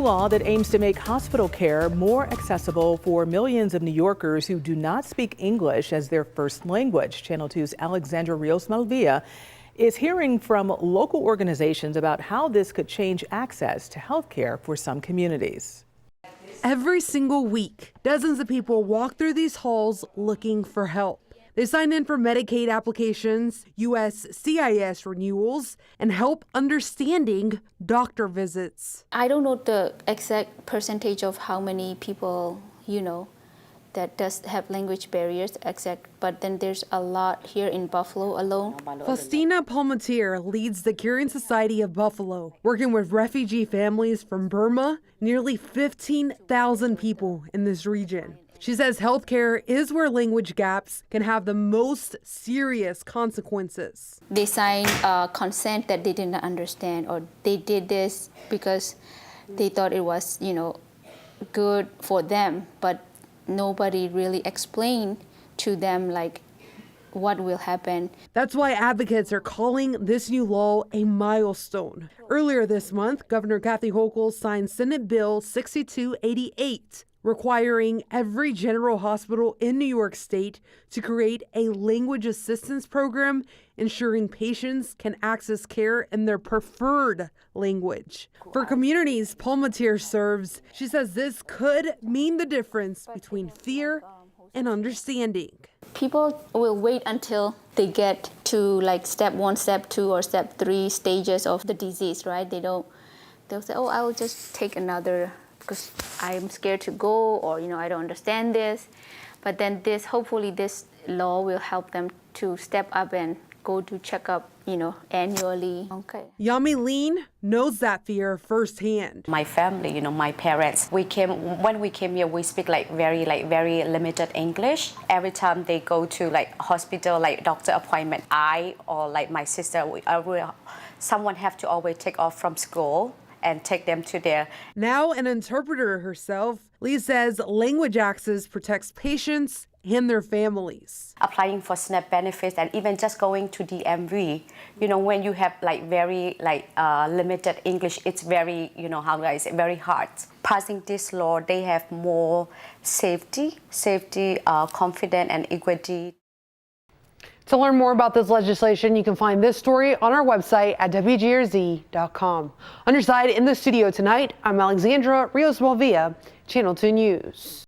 law that aims to make hospital care more accessible for millions of New Yorkers who do not speak English as their first language. Channel 2's Alexandra Rios-Malvia is hearing from local organizations about how this could change access to health care for some communities. Every single week, dozens of people walk through these halls looking for help. They sign in for Medicaid applications, USCIS renewals, and help understanding doctor visits. I don't know the exact percentage of how many people, that does have language barriers, but then there's a lot here in Buffalo alone. Faustina Palmatier leads the Caring Society of Buffalo, working with refugee families from Burma, nearly 15,000 people in this region. She says healthcare is where language gaps can have the most serious consequences. They signed consent that they did not understand, or they did this because they thought it was, good for them, but nobody really explained to them what will happen. That's why advocates are calling this new law a milestone. Earlier this month, Governor Kathy Hochul signed Senate Bill 6288, requiring every general hospital in New York State to create a language assistance program, ensuring patients can access care in their preferred language. For communities Palmatier serves, she says this could mean the difference between fear and understanding. People will wait until they get to step 1, step 2, or step 3 stages of the disease, right? They'll say, oh, I will just take another because I'm scared to go, or I don't understand this. But then hopefully this law will help them to step up and go to checkup, annually. Okay. Yami Lean knows that fear firsthand. My family, my parents, when we came here, we speak very limited English. Every time they go to hospital, doctor appointment, I or my sister, someone have to always take off from school and take them to their. Now an interpreter herself, Lee says language access protects patients and their families. Applying for SNAP benefits and even just going to DMV, when you have very limited English, it's very, very hard. Passing this law, they have more safety, confidence and equity. To learn more about this legislation, you can find this story on our website at WGRZ.com. On your side in the studio tonight, I'm Alexandra Rios-Malvia, Channel 2 News.